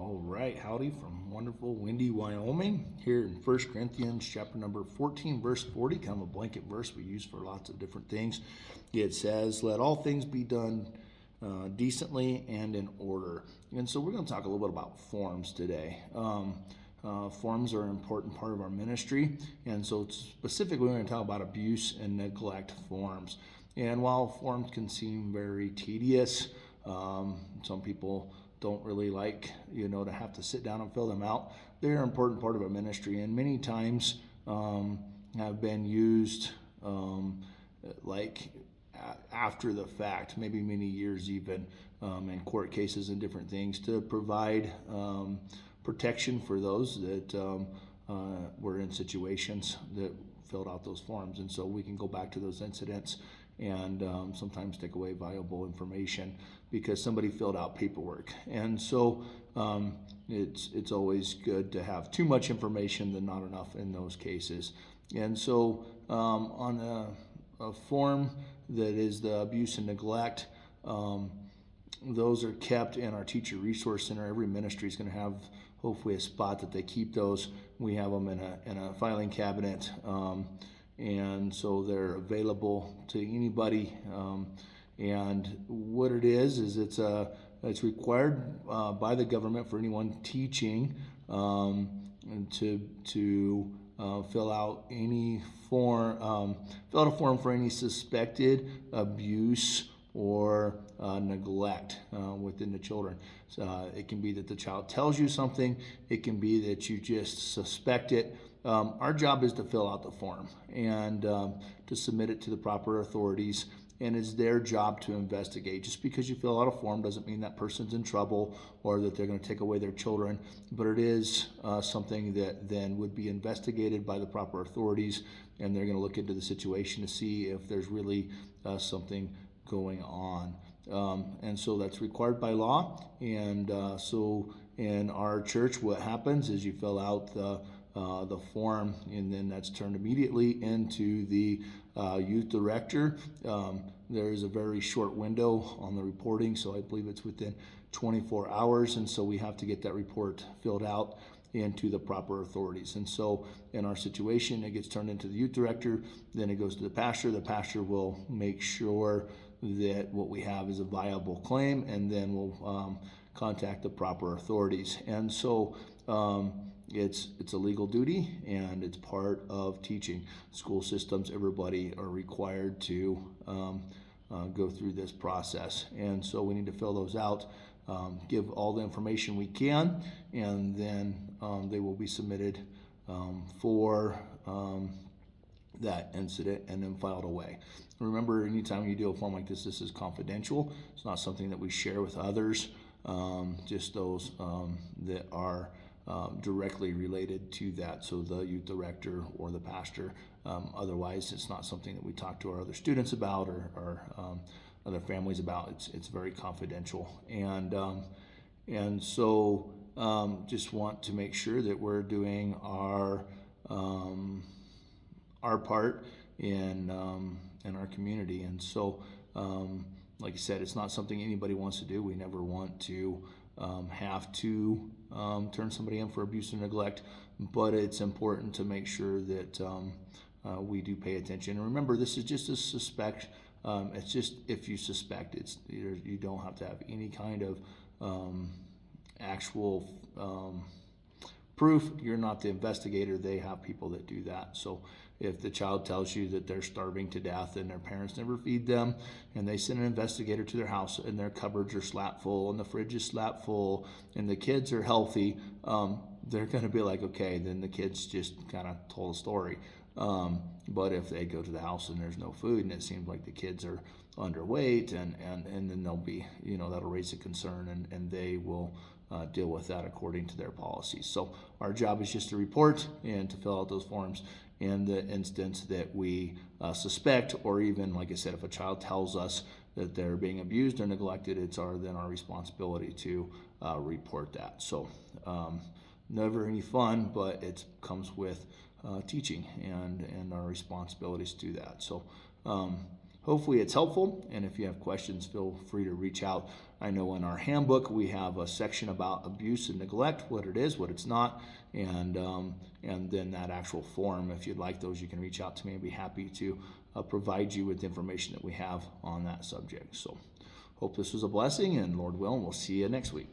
All right, howdy from wonderful, windy Wyoming. Here in 1 Corinthians chapter number 14, verse 40, kind of a blanket verse we use for lots of different things. It says, let all things be done decently and in order. And so we're going to talk a little bit about forms today. Forms are an important part of our ministry, and so specifically we're going to talk about abuse and neglect forms. And while forms can seem very tedious, some people don't really like, to have to sit down and fill them out. They're an important part of our ministry, and many times have been used after the fact, maybe many years even, in court cases and different things to provide protection for those that were in situations that filled out those forms. And so we can go back to those incidents and sometimes take away valuable information because somebody filled out paperwork. And so it's always good to have too much information than not enough in those cases. And so on a form that is the abuse and neglect, those are kept in our teacher resource center. Every ministry is going to have hopefully a spot that they keep those. We have them in a filing cabinet. And so they're available to anybody. And what it is it's required by the government for anyone teaching to fill out any form, fill out a form for any suspected abuse or neglect within the children. So, it can be that the child tells you something. It can be that you just suspect it. Our job is to fill out the form and to submit it to the proper authorities, and it's their job to investigate. Just because you fill out a form doesn't mean that person's in trouble or that they're going to take away their children, but it is something that then would be investigated by the proper authorities, and they're going to look into the situation to see if there's really something going on. And so that's required by law. And so in our church, what happens is you fill out the form, and then that's turned immediately into the youth director. There is a very short window on the reporting, so I believe it's within 24 hours, and so we have to get that report filled out into the proper authorities. And so in our situation, it gets turned into the youth director, then it goes to the pastor. The pastor will make sure that what we have is a viable claim, and then we'll contact the proper authorities. And so it's a legal duty, and it's part of teaching. School systems, everybody are required to go through this process. And so we need to fill those out, give all the information we can, and then they will be submitted for that incident and then filed away. Remember, anytime you do a form like this is confidential. It's not something that we share with others, just those that are directly related to that, so the youth director or the pastor. Otherwise, it's not something that we talk to our other students about or other families about. It's very confidential, and so just want to make sure that we're doing our part in our community. And so, like I said, it's not something anybody wants to do. We never want to have to turn somebody in for abuse or neglect, but it's important to make sure that we do pay attention. And remember, this is just a suspect. It's just if you suspect. You don't have to have any kind of actual proof. You're not the investigator. They have people that do that. So if the child tells you that they're starving to death and their parents never feed them, and they send an investigator to their house and their cupboards are slap full and the fridge is slap full and the kids are healthy, they're going to be like, okay, then the kids just kind of told a story. But if they go to the house and there's no food and it seems like the kids are underweight, and then they'll be, that'll raise a concern, and they will deal with that according to their policies. So our job is just to report and to fill out those forms in the instance that we suspect, or even, like I said, if a child tells us that they're being abused or neglected, it's then our responsibility to report that. So never any fun, but it comes with teaching and our responsibilities to do that. So hopefully it's helpful. And if you have questions, feel free to reach out. I know in our handbook we have a section about abuse and neglect, what it is, what it's not, and then that actual form. If you'd like those, you can reach out to me. I'd be happy to provide you with the information that we have on that subject. So hope this was a blessing, and Lord willing, we'll see you next week.